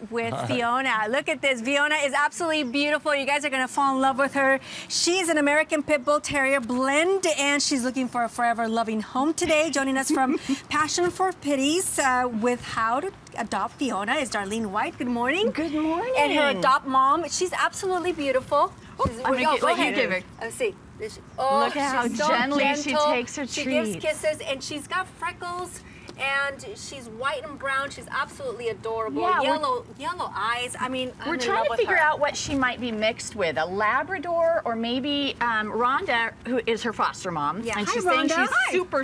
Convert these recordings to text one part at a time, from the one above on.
with Fiona. Look at this. Fiona is absolutely beautiful. You guys are going to fall in love with her. She's an American Pit Bull Terrier blend, and she's looking for a forever loving home today. Joining us from Passion for Pitties with how to adopt Fiona is Darlene White. Good morning. Good morning. And her adopt mom. She's absolutely beautiful. I'm going to let you give her. Let's see. Oh, look at how so gently gentle. she takes her treats. She gives kisses, and she's got freckles. And she's white and brown. She's absolutely adorable. Yeah, yellow eyes. I mean, we're trying to figure out what she might be mixed with, a Labrador or maybe Rhonda, who is her foster mom. Yeah. And Hi, she's Rhonda. saying she's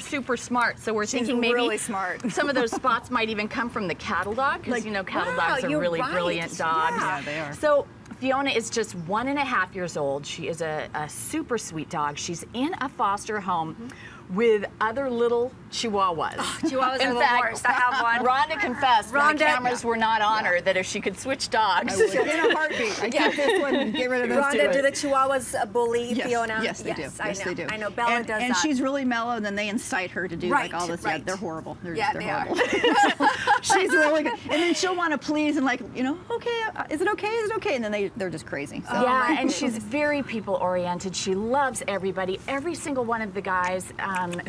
super smart. So we're thinking maybe really smart. some of those spots might even come from the cattle dog, because you know cattle dogs are really brilliant dogs. Yeah, they are. So Fiona is just 1.5 years old. She is a super sweet dog. She's in a foster home with other little Chihuahuas. Oh, Chihuahuas are the worst. I have one. Rhonda confessed when the cameras were not on her that if she could switch dogs. In a heartbeat. I take this one and get rid of those Rhonda, two. do the Chihuahuas bully Fiona? Yes, they do. Yes, they do. I know. Bella does that. And she's really mellow, and then they incite her to do like all this. Right. Yeah, they're horrible. They're they horrible. are. She's really good. And then she'll want to please and like, you know, okay, is it okay? Is it okay? And then they're just crazy. So. Yeah, and she's very people-oriented. She loves everybody. Every single one of the guys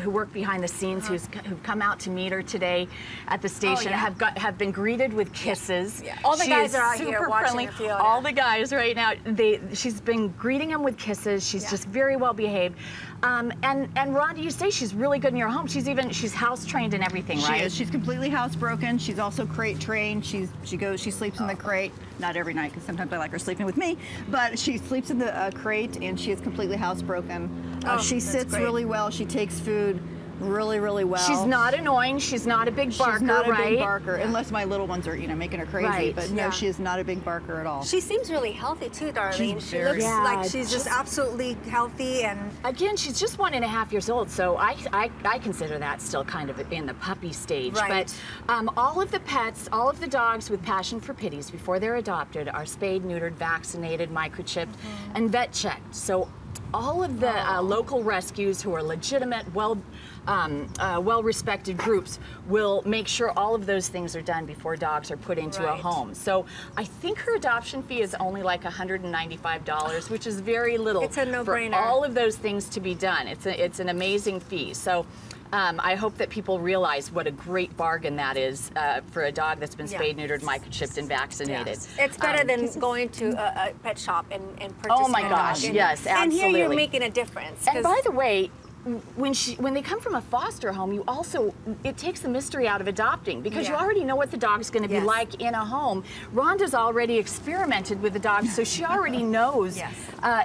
who work behind the scenes who've come out to meet her today at the station have been greeted with kisses. Yeah. All the guys are out super here watching friendly. Fiona. All the guys right now, she's been greeting them with kisses. She's just very well behaved. And Rhonda, you say she's really good in your home. She's house trained and everything, right? She is. She's completely housebroken. She's also crate trained. She sleeps in the crate. Not every night, because sometimes I like her sleeping with me. But she sleeps in the crate, and she is completely housebroken. She sits really well. She takes food really well. She's not annoying. She's not a big barker, She's not a big right? barker, unless my little ones are, making her crazy. Right. But no, she is not a big barker at all. She seems really healthy too, Darlene. She very- looks Yeah, like she's just absolutely healthy and. Again, she's just 1.5 years old, so I consider that still kind of in the puppy stage. Right. But all of the pets, all of the dogs with Passion for Pitties before they're adopted are spayed, neutered, vaccinated, microchipped, and vet checked. So all of the local rescues who are legitimate, well-respected groups will make sure all of those things are done before dogs are put into a home. So I think her adoption fee is only like $195, which is very little. It's a no-brainer. For all of those things to be done. It's an amazing fee. So I hope that people realize what a great bargain that is for a dog that's been spayed, neutered, microchipped, and vaccinated. Yes. It's better than going to a pet shop and purchasing Oh my a gosh, dog. yes, And absolutely. here you're making a difference. And by the way, when they come from a foster home, it takes the mystery out of adopting, because you already know what the dog's going to be like in a home. Rhonda's already experimented with the dog, so she already knows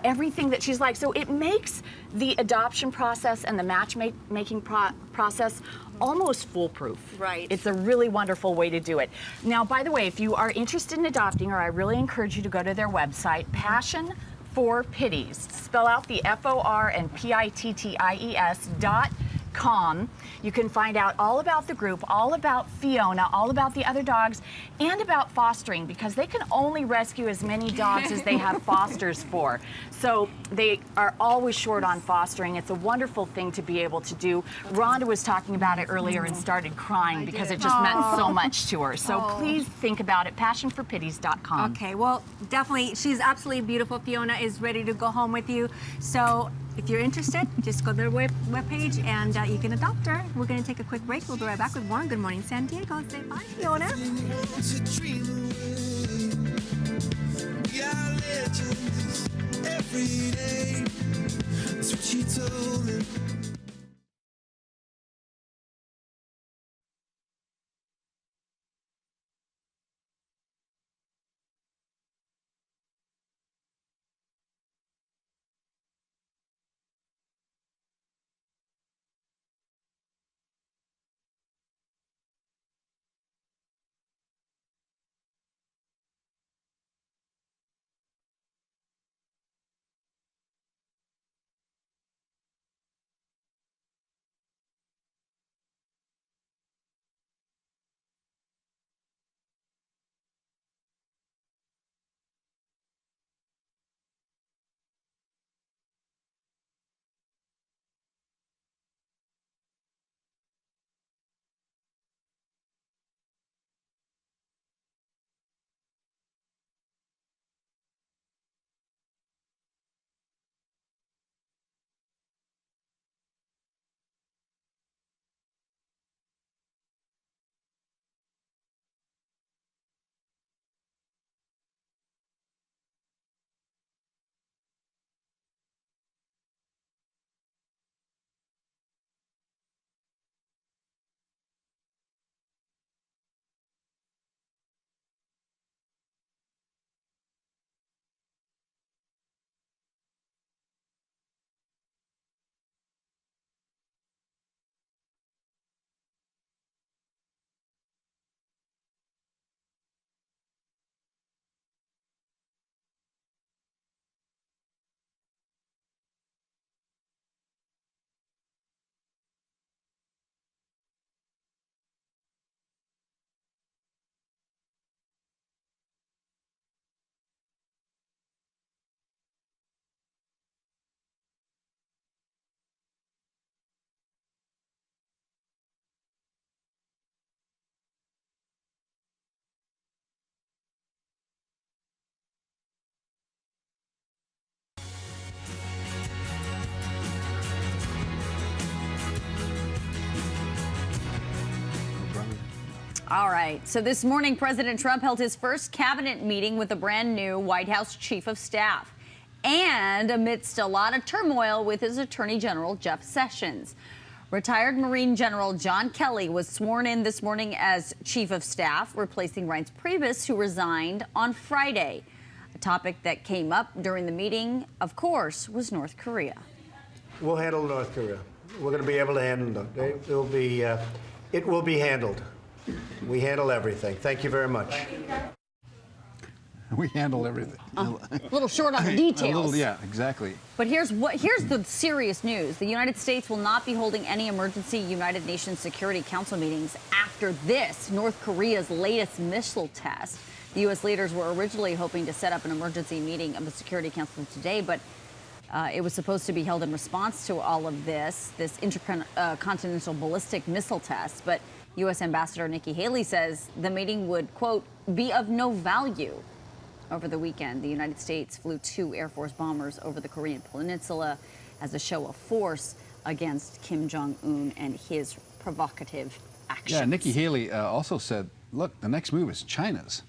everything that she's like. So it makes the adoption process and the matchmaking process almost foolproof. Right. It's a really wonderful way to do it. Now, by the way, if you are interested in adopting, or I really encourage you to go to their website, Passion for Pitties. Spell out the FOR and PITTIES.com. You can find out all about the group, all about Fiona, all about the other dogs, and about fostering, because they can only rescue as many dogs as they have fosters for. So they are always short on fostering. It's a wonderful thing to be able to do. Rhonda was talking about it earlier and started crying because it just meant so much to her. So please think about it, passionforpitties.com. Okay, well, definitely, she's absolutely beautiful. Fiona is ready to go home with you. So if you're interested, just go to their webpage and you can adopt her. We're going to take a quick break. We'll be right back with more. Good morning, San Diego. Say bye, Fiona. Every day, that's what she told me. All right. So this morning, President Trump held his first cabinet meeting with a brand new White House chief of staff. And amidst a lot of turmoil with his Attorney General, Jeff Sessions. Retired Marine General John Kelly was sworn in this morning as chief of staff, replacing Reince Priebus, who resigned on Friday. A topic that came up during the meeting, of course, was North Korea. We'll handle North Korea. We're going to be able to handle it. It will be handled. We handle everything. Thank you very much. We handle everything. A little short on the details. Yeah, exactly. But here's the serious news. The United States will not be holding any emergency United Nations Security Council meetings after this, North Korea's latest missile test. The U.S. leaders were originally hoping to set up an emergency meeting of the Security Council today, but it was supposed to be held in response to all of this intercontinental ballistic missile test. But U.S. Ambassador Nikki Haley says the meeting would, quote, be of no value. Over the weekend, the United States flew 2 Air Force bombers over the Korean Peninsula as a show of force against Kim Jong-un and his provocative actions. Yeah, Nikki Haley also said, look, the next move is China's,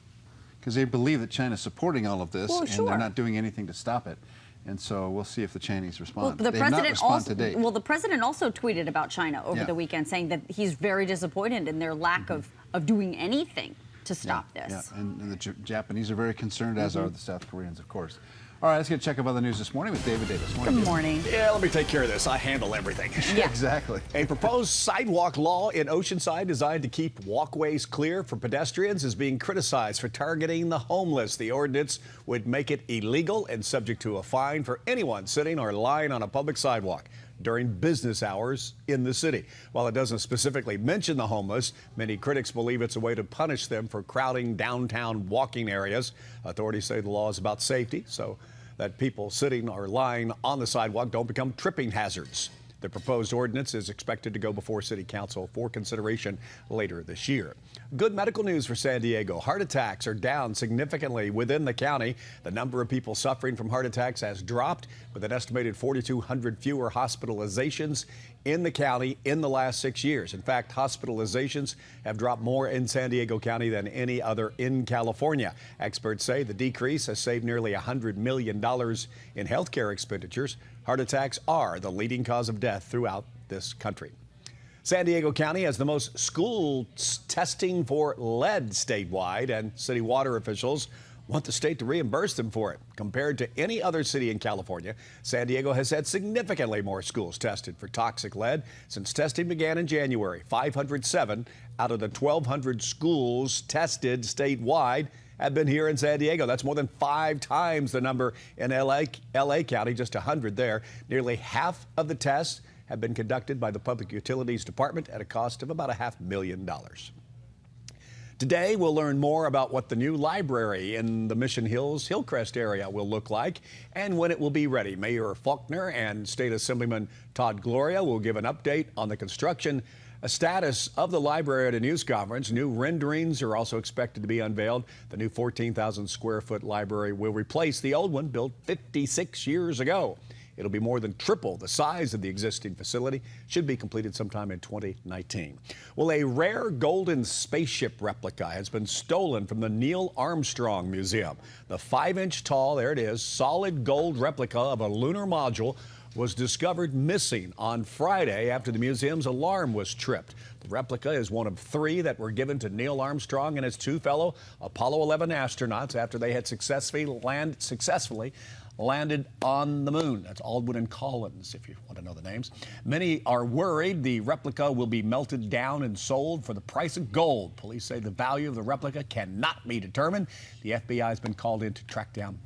because they believe that China's supporting all of this, and they're not doing anything to stop it. And so we'll see if the Chinese respond. Well, They have not responded to date. Well, the president also tweeted about China over the weekend, saying that he's very disappointed in their lack of doing anything to stop this. Yeah, and the Japanese are very concerned, as are the South Koreans, of course. All right, let's get a check of other news this morning with David Davis. Good morning. Yeah, let me take care of this. I handle everything. Yeah, exactly. A proposed sidewalk law in Oceanside designed to keep walkways clear for pedestrians is being criticized for targeting the homeless. The ordinance would make it illegal and subject to a fine for anyone sitting or lying on a public sidewalk during business hours in the city. While it doesn't specifically mention the homeless, many critics believe it's a way to punish them for crowding downtown walking areas. Authorities say the law is about safety, so that people sitting or lying on the sidewalk don't become tripping hazards. The proposed ordinance is expected to go before City Council for consideration later this year. Good medical news for San Diego. Heart attacks are down significantly within the county. The number of people suffering from heart attacks has dropped, with an estimated 4,200 fewer hospitalizations in the county in the last 6 years. In fact, hospitalizations have dropped more in San Diego County than any other in California. Experts say the decrease has saved nearly $100 million in healthcare expenditures. Heart attacks are the leading cause of death throughout this country. San Diego County has the most schools testing for lead statewide, and city water officials want the state to reimburse them for it. Compared to any other city in California, San Diego has had significantly more schools tested for toxic lead since testing began in January. 507 out of the 1,200 schools tested statewide have been here in San Diego. That's more than 5 times the number in LA County, just 100 there. Nearly half of the tests have been conducted by the Public Utilities Department at a cost of about $500,000. Today, we'll learn more about what the new library in the Mission Hills, Hillcrest area will look like and when it will be ready. Mayor Faulkner and State Assemblyman Todd Gloria will give an update on the construction status of the library at a news conference. New renderings are also expected to be unveiled. The new 14,000 square foot library will replace the old one built 56 years ago. It'll be more than triple the size of the existing facility. Should be completed sometime in 2019. Well, a rare golden spaceship replica has been stolen from the Neil Armstrong Museum. The 5-inch tall, there it is, solid gold replica of a lunar module was discovered missing on Friday after the museum's alarm was tripped. The replica is one of 3 that were given to Neil Armstrong and his 2 fellow Apollo 11 astronauts after they had successfully landed on the moon. That's Aldrin and Collins, if you want to know the names. Many are worried the replica will be melted down and sold for the price of gold. Police say the value of the replica cannot be determined. The FBI has been called in to track down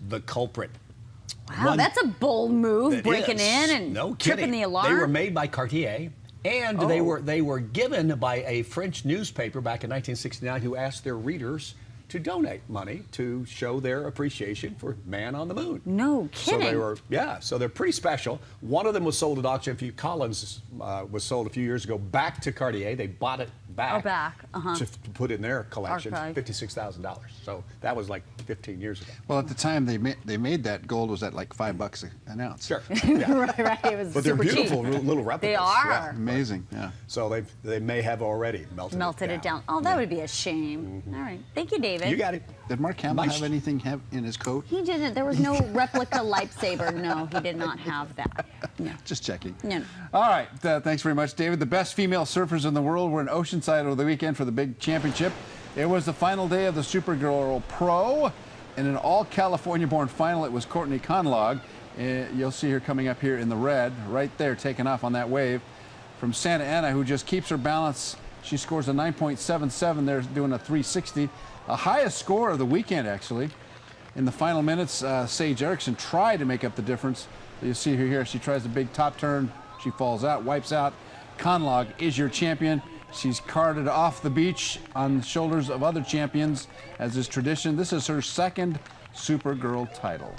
the culprit. Wow, that's a bold move, breaking in and tripping the alarm. They were made by Cartier, and they were given by a French newspaper back in 1969 who asked their readers to donate money to show their appreciation for man on the moon. No kidding. So they were, so they're pretty special. One of them was sold at auction. Collins was sold a few years ago back to Cartier. They bought it back. Oh, back. To put in their collection, Archive. $56,000. So that was like 15 years ago. Well, at the time they made that, gold was at like $5 an ounce. Sure. Yeah. right. It was But they're super beautiful cheap. little replicas. They are. Yeah. Amazing, yeah. So they may have already melted It down. Oh, that would be a shame. All right. Thank you, David. You got it. Did Mark Hamill Nice. have anything in his coat? He didn't. There was no replica lightsaber. No, he did not have that. No. Just checking. No. All right, thanks very much, David. The best female surfers in the world were in Oceanside over the weekend for the big championship. It was the final day of the Supergirl Pro. In an all-California-born final, it was Courtney Conlog. You'll see her coming up here in the red, right there, taking off on that wave. From Santa Ana, who just keeps her balance. She scores a 9.77. They're doing a 360. A highest score of the weekend, actually. In the final minutes, Sage Erickson tried to make up the difference. You see her here. She tries a big top turn. She falls out, wipes out. Conlog is your champion. She's carted off the beach on the shoulders of other champions, as is tradition. This is her second Supergirl title.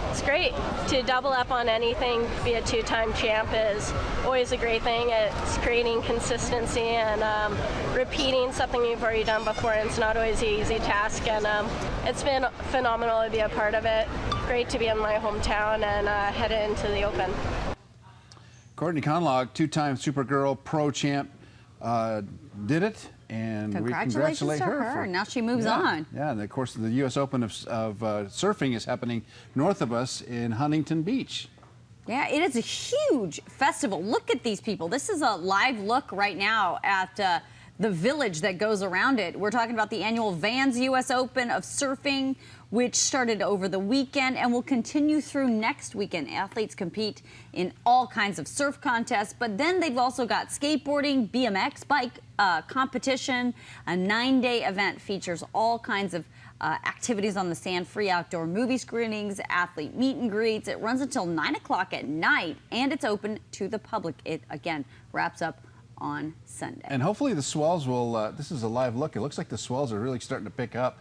It's great to double up on anything, be a two-time champ is always a great thing. It's creating consistency and repeating something you've already done before, and it's not always an easy task, and it's been phenomenal to be a part of it. Great to be in my hometown and head into the Open. Courtney Conlog, two-time Supergirl Pro champ, did it, and we Congratulations congratulate to her. her. Now she moves on. Yeah, and of course the U.S. Open of surfing is happening north of us in Huntington Beach. Yeah, it is a huge festival. Look at these people. This is a live look right now at the village that goes around it. We're talking about the annual Vans U.S. Open of Surfing, which started over the weekend and will continue through next weekend. Athletes compete in all kinds of surf contests, but then they've also got skateboarding, BMX bike competition. A 9-day event features all kinds of activities on the sand, free outdoor movie screenings, athlete meet and greets. It runs until 9 o'clock at night, and it's open to the public. It, again, wraps up on Sunday. And hopefully the swells will, this is a live look, it looks like the swells are really starting to pick up.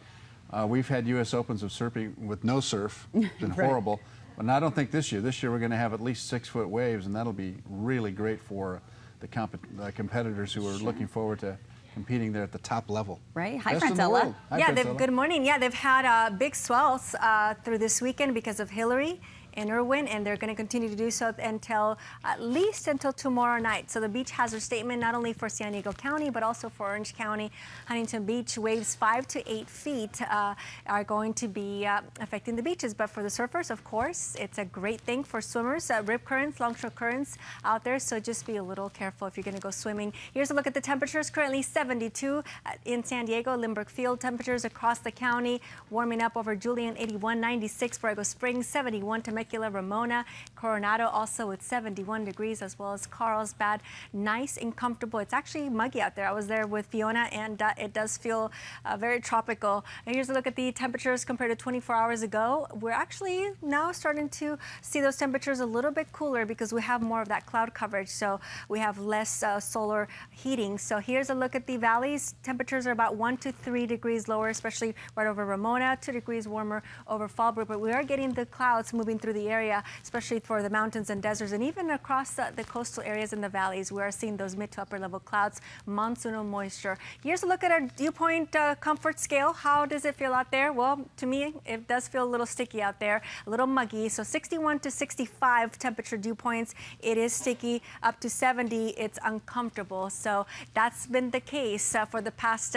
We've had U.S. Opens of surfing with no surf. It's been horrible. But I don't think this year. This year we're going to have at least 6-foot waves, and that'll be really great for the competitors who are looking forward to competing there at the top level. Right? Hi, Best in the Francella. world. Hi, Yeah, Francella. good morning. Yeah, they've had big swells through this weekend because of Hillary and Irwin, and they're going to continue to do so until at least until tomorrow night. So the beach has a statement not only for San Diego County but also for Orange County. Huntington Beach waves 5 to 8 feet are going to be affecting the beaches. But for the surfers, of course, it's a great thing for swimmers. Rip currents, longshore currents out there, so just be a little careful if you're going to go swimming. Here's a look at the temperatures. Currently 72 in San Diego, Lindbergh Field. Temperatures across the county warming up over Julian, 81, 96 Borrego Springs, 71 Temecula, Ramona, Coronado also with 71 degrees, as well as Carlsbad. Nice and comfortable. It's actually muggy out there. I was there with Fiona, and it does feel very tropical. And here's a look at the temperatures compared to 24 hours ago. We're actually now starting to see those temperatures a little bit cooler because we have more of that cloud coverage, so we have less solar heating. So here's a look at the valleys. Temperatures are about 1 to 3 degrees lower, especially right over Ramona, 2 degrees warmer over Fallbrook, but we are getting the clouds moving through the area, especially for the mountains and deserts, and even across the coastal areas in the valleys. We are seeing those mid to upper level clouds, monsoonal moisture. Here's a look at our dew point comfort scale. How does it feel out there? Well, to me, it does feel a little sticky out there, a little muggy. So 61 to 65 temperature dew points. It is sticky. Up to 70, it's uncomfortable. So that's been the case for the past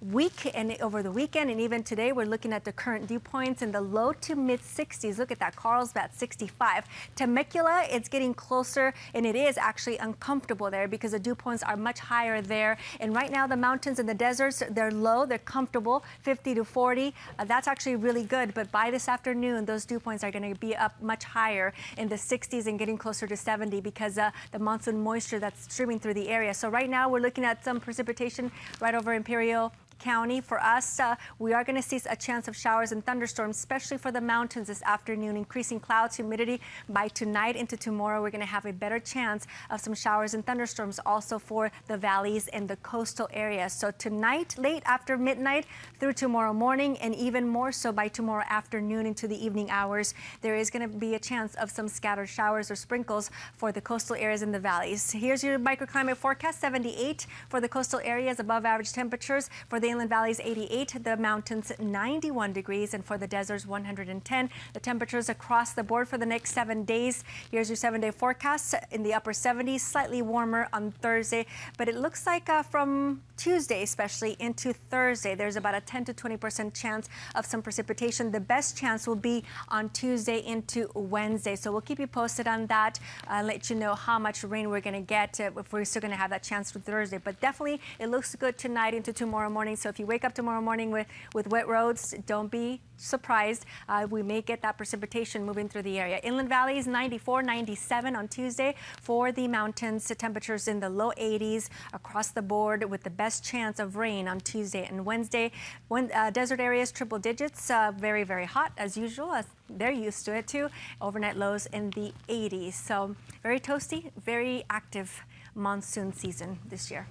week and over the weekend, and even today we're looking at the current dew points in the low to mid 60s. Look at that, Carlsbad 65. Temecula, it's getting closer, and it is actually uncomfortable there because the dew points are much higher there. And right now the mountains and the deserts, they're low, they're comfortable, 50 to 40. That's actually really good, but by this afternoon those dew points are going to be up much higher in the 60s and getting closer to 70 because the monsoon moisture that's streaming through the area. So right now we're looking at some precipitation right over Imperial, County. For us, we are going to see a chance of showers and thunderstorms, especially for the mountains this afternoon. Increasing clouds, humidity. By tonight into tomorrow, we're going to have a better chance of some showers and thunderstorms also for the valleys and the coastal areas. So tonight, late after midnight through tomorrow morning, and even more so by tomorrow afternoon into the evening hours, there is going to be a chance of some scattered showers or sprinkles for the coastal areas and the valleys. Here's your microclimate forecast: 78 for the coastal areas, above average temperatures. For the inland valleys, 88. The mountains, 91 degrees. And for the deserts, 110. The temperatures across the board for the next 7 days. Here's your 7-day forecast: in the upper 70s, slightly warmer on Thursday. But it looks like from Tuesday, especially into Thursday, there's about a 10 to 20% chance of some precipitation. The best chance will be on Tuesday into Wednesday. So we'll keep you posted on that, let you know how much rain we're going to get, if we're still going to have that chance for Thursday. But definitely, it looks good tonight into tomorrow morning. So if you wake up tomorrow morning with wet roads, don't be surprised. We may get that precipitation moving through the area. Inland valleys, 94, 97 on Tuesday. For the mountains, the temperatures in the low 80s across the board, with the best chance of rain on Tuesday and Wednesday. When desert areas, triple digits, very, very hot as usual, as they're used to it too. Overnight lows in the 80s. So very toasty, very active monsoon season this year.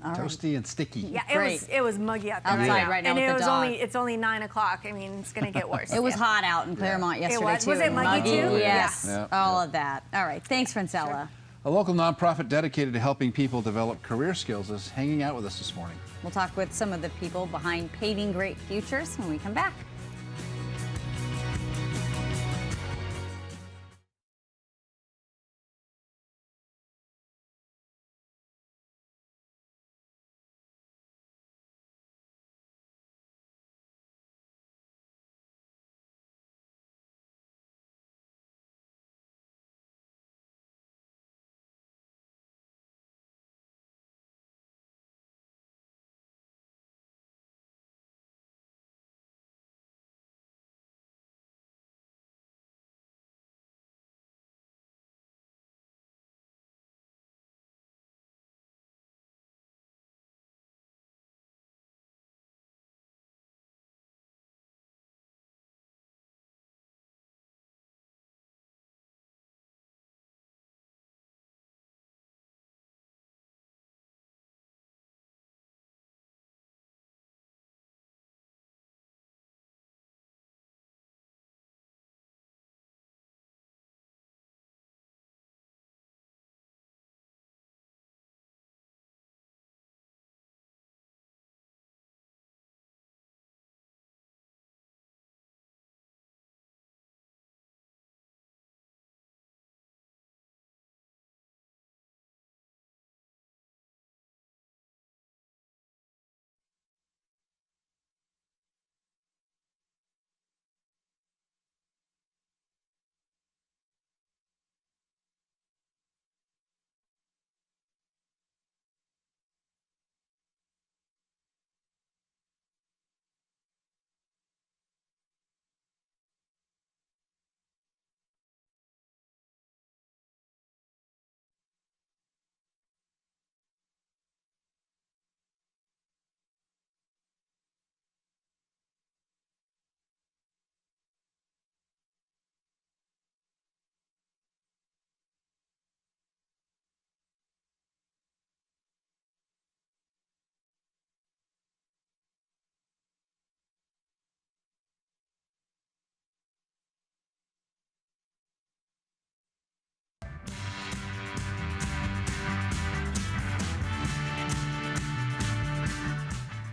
Toasty and sticky. Yeah, Great. it was muggy out there. Outside right now and with the dog. it's only 9 o'clock. I mean, it's going to get worse. It was hot out in Claremont yesterday, was. too. Was it muggy, too? Yes. Yeah. All of that. All right. Thanks, Francella. A local nonprofit dedicated to helping people develop career skills is hanging out with us this morning. We'll talk with some of the people behind Paving Great Futures when we come back.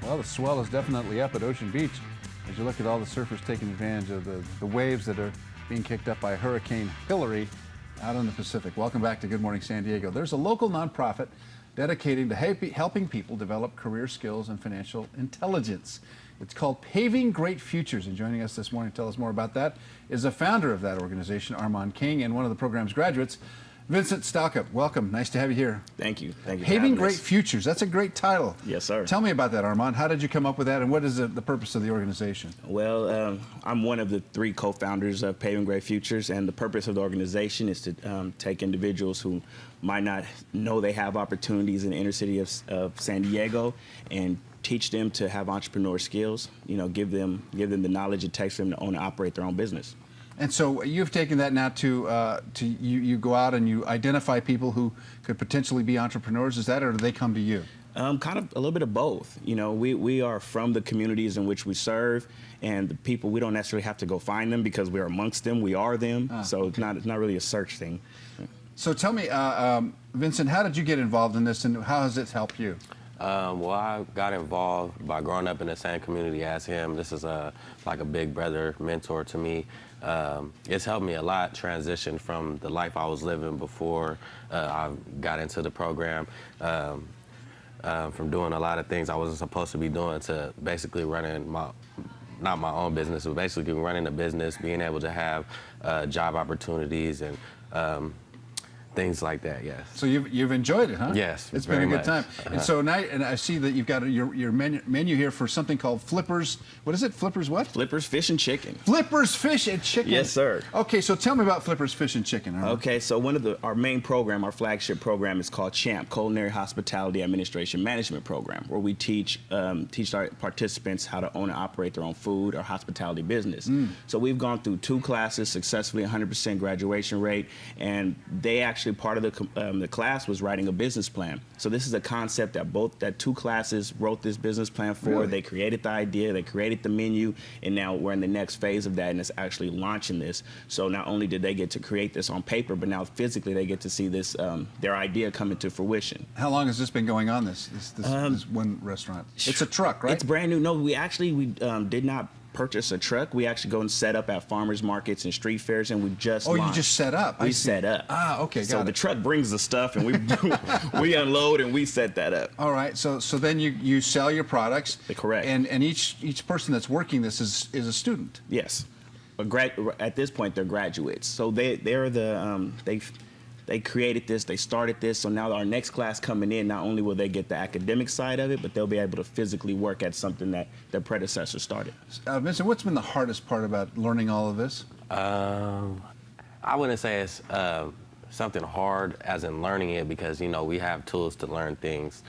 Well, the swell is definitely up at Ocean Beach as you look at all the surfers taking advantage of the waves that are being kicked up by Hurricane Hillary out in the Pacific. Welcome back to Good Morning San Diego. There's a local nonprofit dedicated to helping people develop career skills and financial intelligence. It's called Paving Great Futures, and joining us this morning to tell us more about that is the founder of that organization, Armand King, and one of the program's graduates, Vincent Stalcup. Welcome. Nice to have you here. Thank you. Thank you. Paving Great Futures. That's a great title. Yes, sir. Tell me about that, Armand. How did you come up with that, and what is the purpose of the organization? Well, I'm one of the 3 co-founders of Paving Great Futures, and the purpose of the organization is to take individuals who might not know they have opportunities in the inner city of San Diego and teach them to have entrepreneur skills. You know, give them the knowledge it takes for them to own and operate their own business. And so you've taken that now to you go out and you identify people who could potentially be entrepreneurs. Is that, or do they come to you? Kind of a little bit of both. You know, we are from the communities in which we serve, and the people, we don't necessarily have to go find them because we're amongst them. We are them. So it's not really a search thing. So tell me, Vincent, how did you get involved in this, and how has it helped you? Well, I got involved by growing up in the same community as him. This is like a big brother mentor to me. It's helped me a lot transition from the life I was living before I got into the program. From doing a lot of things I wasn't supposed to be doing to basically running not my own business, but basically running a business, being able to have job opportunities and things like that. Yes. So you've enjoyed it, huh? Yes, it's been a good time. And so now, and I see that you've got your menu here for something called Flippers. What is it? Flippers what? Flippers Fish and Chicken. Flippers Fish and Chicken. Yes, sir. Okay, so tell me about Flippers Fish and Chicken. Okay, so our main program, our flagship program, is called CHAMP, Culinary Hospitality Administration Management Program, where we teach our participants how to own and operate their own food or hospitality business. So we've gone through 2 classes successfully, 100% graduation rate, and they actually, part of the class was writing a business plan. So this is a concept that 2 classes wrote this business plan for. Really? They created the idea, they created the menu, and now we're in the next phase of that, and it's actually launching this. So not only did they get to create this on paper, but now physically they get to see this their idea come into fruition. How long has this been going on? This one restaurant. It's a truck, right? It's brand new. No, we did not purchase a truck. We actually go and set up at farmers markets and street fairs, and we just launched. You just set up. We set up. Okay, got it. So the truck brings the stuff, and we unload and we set that up. All right. So then you sell your products. Correct. And each person that's working this is a student. Yes. At this point, they're graduates. So they created this, they started this, so now our next class coming in, not only will they get the academic side of it, but they'll be able to physically work at something that their predecessor started. Vincent, what's been the hardest part about learning all of this? I wouldn't say it's something hard as in learning it, because, you know, we have tools to learn things.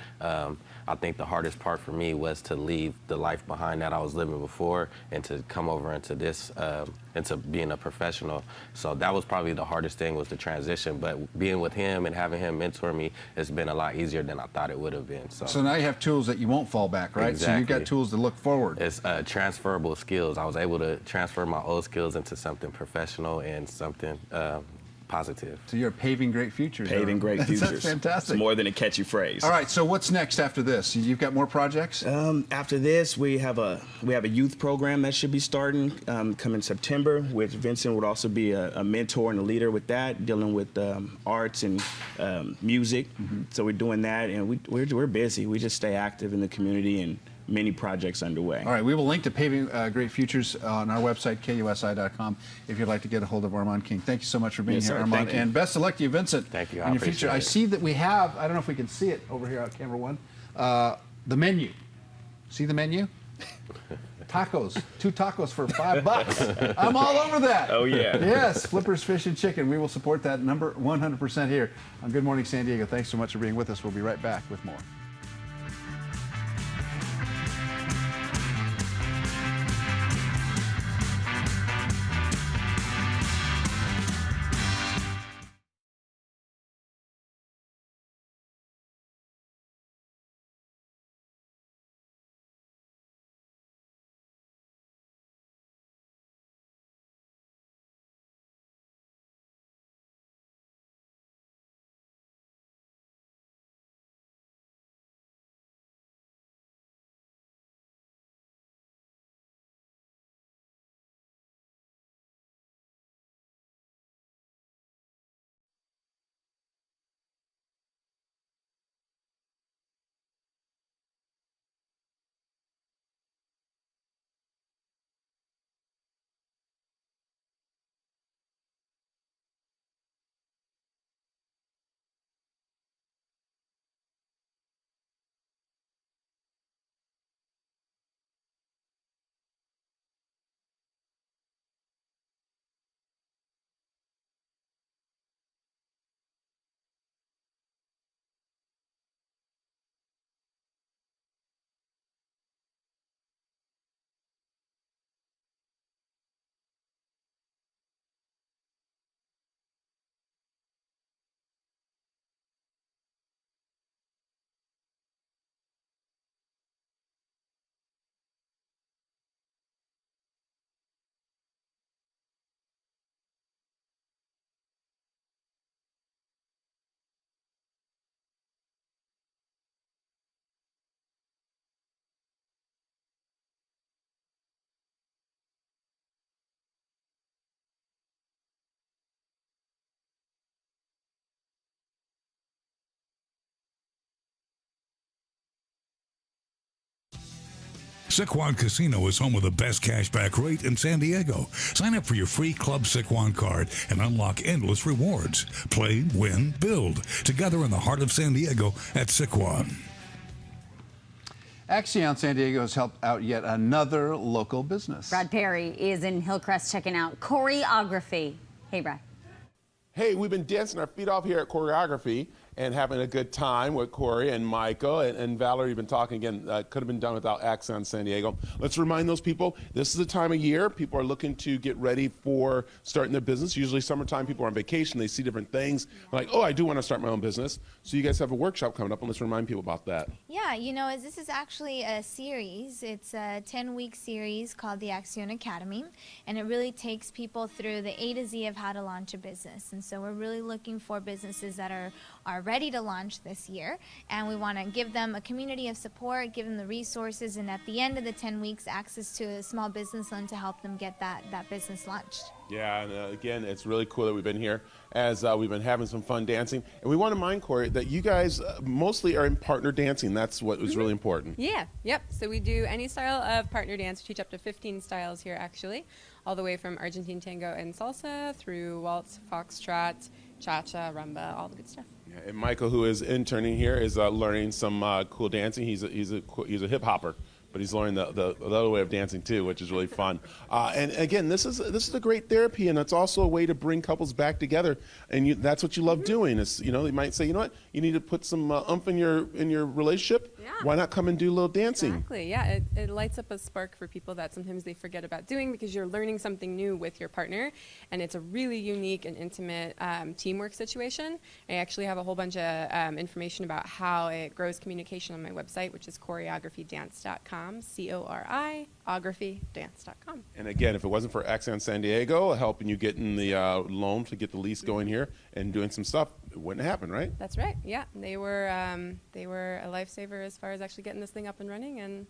I think the hardest part for me was to leave the life behind that I was living before and to come over into this, into being a professional. So that was probably the hardest thing, was the transition. But being with him and having him mentor me, it's been a lot easier than I thought it would have been. So now you have tools that you won't fall back, right? Exactly. So you've got tools to look forward. It's transferable skills. I was able to transfer my old skills into something professional and something positive. So you're paving great futures. Paving great futures. That's fantastic. It's more than a catchy phrase. All right, so what's next after this? You've got more projects? After this, we have a youth program that should be starting coming September, which Vincent would also be a mentor and a leader with that, dealing with arts and music. So we're doing that, and we're busy. We just stay active in the community and many projects underway. All right, we will link to Paving Great Futures on our website, KUSI.com, if you'd like to get a hold of Armand King. Thank you so much for being here, Armand. Thank you. And best of luck to you, Vincent. Thank you. In your future. I see that we have, I don't know if we can see it over here on camera 1, the menu. See the menu? Tacos, 2 tacos for $5. I'm all over that. Oh, yeah. Yes, Flippers Fish and Chicken. We will support that number 100% here on Good Morning San Diego. Thanks so much for being with us. We'll be right back with more. Sycuan Casino is home of the best cashback rate in San Diego. Sign up for your free Club Sycuan card and unlock endless rewards. Play, win, build. Together in the heart of San Diego at Sycuan. Axion San Diego has helped out yet another local business. Brad Perry is in Hillcrest checking out choreography. Hey, Brad. Hey, we've been dancing our feet off here at Choreography and having a good time with Corey and Michael and Valerie. We've been talking again. Could have been done without Axion San Diego. Let's remind those people, this is the time of year people are looking to get ready for starting their business. Usually summertime, people are on vacation. They see different things. Like, oh, I do want to start my own business. So you guys have a workshop coming up, and let's remind people about that. Yeah, you know, this is actually a series. It's a 10-week series called the Axion Academy, and it really takes people through the A to Z of how to launch a business. And so we're really looking for businesses that are ready to launch this year, and we want to give them a community of support, give them the resources, and at the end of the 10 weeks, access to a small business loan to help them get that business launched. Yeah, and again, it's really cool that we've been here as we've been having some fun dancing. And we want to remind Corey that you guys mostly are in partner dancing. That's what was really important. Yeah, yep. So we do any style of partner dance. We teach up to 15 styles here, actually, all the way from Argentine tango and salsa through waltz, foxtrot, cha-cha, rumba, all the good stuff. Yeah, and Michael, who is interning here, is learning some cool dancing. He's a hip hopper, but he's learning the other way of dancing too, which is really fun. And again, this is a great therapy, and it's also a way to bring couples back together. And that's what you love doing. Is, you know, they might say, you know what, you need to put some oomph in your relationship. Yeah. Why not come and do a little dancing? Exactly. Yeah, it lights up a spark for people that sometimes they forget about doing because you're learning something new with your partner, and it's a really unique and intimate teamwork situation. I actually have a whole bunch of information about how it grows communication on my website, which is choreographydance.com, CORI-ography-dance.com. And again, if it wasn't for Axion San Diego helping you getting the loan to get the lease going here and doing some stuff, it wouldn't happen, right? That's right. Yeah, they were a lifesaver as far as actually getting this thing up and running, and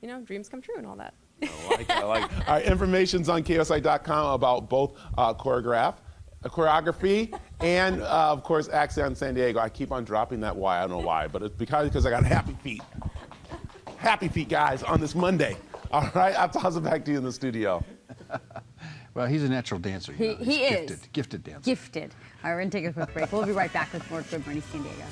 you know, dreams come true and all that. I like it. I like it. All right, information's on KUSI.com about both choreography and of course Axion San Diego. I keep on dropping that Y. I don't know why, but it's because I got happy feet. Happy feet, guys, on this Monday. All right, I'll toss it back to you in the studio. Well, he's a natural dancer. He is. Gifted dancer. Gifted. All right, we're going to take a quick break. We'll be right back with more Good Morning San Diego.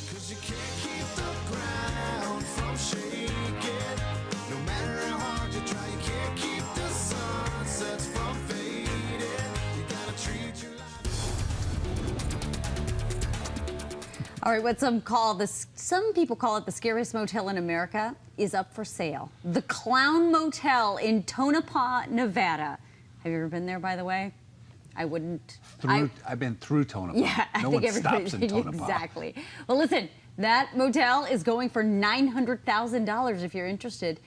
Cause you can't keep the ground from shaking. No matter how hard you try, you can't keep the sunsets from fading. You gotta treat your life. All right, what some people call it the scariest motel in America is up for sale. The Clown Motel in Tonopah, Nevada. Have you ever been there, by the way? I wouldn't. I've been through Tonopah. Yeah, I no think one stops in Tonopah. Exactly. Well, listen, that motel is going for $900,000 if you're interested.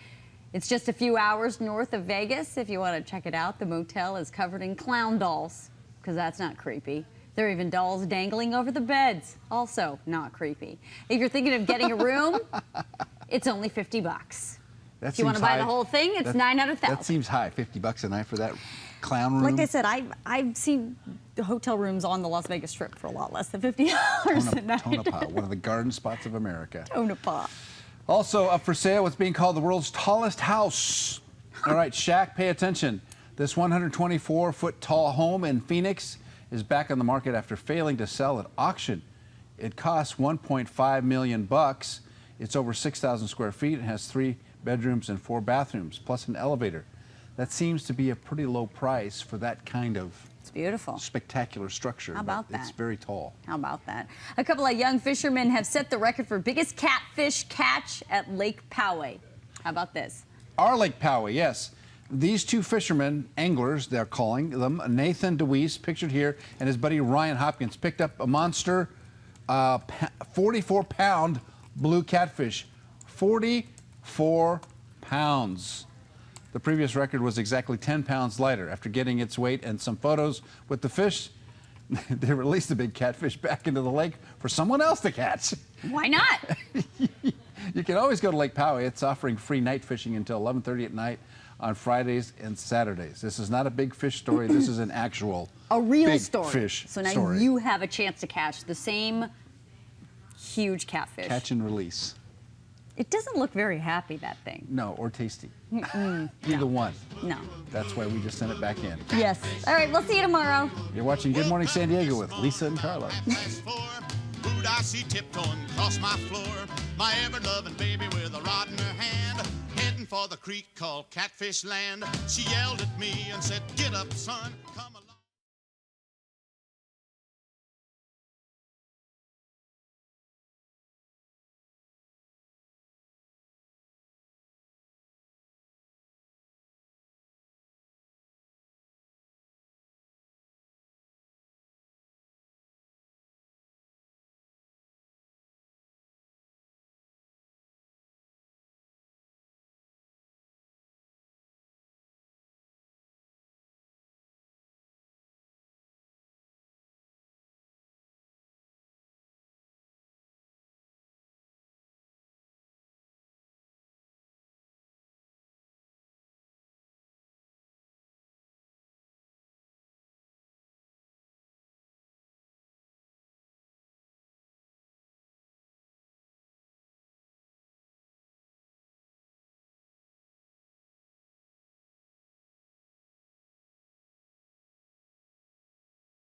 It's just a few hours north of Vegas. If you want to check it out, the motel is covered in clown dolls, because that's not creepy. There are even dolls dangling over the beds. Also not creepy. If you're thinking of getting a room, it's only $50. If you want to buy the whole thing, it's $9 out of $1,000. That seems high, $50 a night for that clown room. Like I said, I've seen the hotel rooms on the Las Vegas Strip for a lot less than $50 a night. Tonopah, one of the garden spots of America. Tonopah. Also up for sale, what's being called the world's tallest house. All right, Shaq, pay attention. This 124-foot tall home in Phoenix is back on the market after failing to sell at auction. It costs $1.5 million. It's over 6,000 square feet and has 3 bedrooms and 4 bathrooms, plus an elevator. That seems to be a pretty low price for that kind of beautiful, spectacular structure. How about that? It's very tall. How about that? A couple of young fishermen have set the record for biggest catfish catch at Lake Poway. How about this? Our Lake Poway, yes. These two fishermen, anglers, they're calling them, Nathan DeWeese, pictured here, and his buddy Ryan Hopkins, picked up a monster 44-pound blue catfish. 44 pounds. The previous record was exactly 10 pounds lighter. After getting its weight and some photos with the fish, they released the big catfish back into the lake for someone else to catch. Why not? You can always go to Lake Poway. It's offering free night fishing until 11:30 at night on Fridays and Saturdays. This is not a big fish story. This is an actual a real big story. Fish so now story. You have a chance to catch the same huge catfish. Catch and release. It doesn't look very happy, that thing. No, or tasty. Either one. No. That's why we just sent it back in. Yes. All right, we'll see you tomorrow. You're watching Good Morning San Diego with Lisa and Carla. Who'd I see tiptoeing across my floor? My ever-loving baby with a rod in her hand, heading for the creek called Catfish Land. She yelled at me and said, "Get up, son, come along."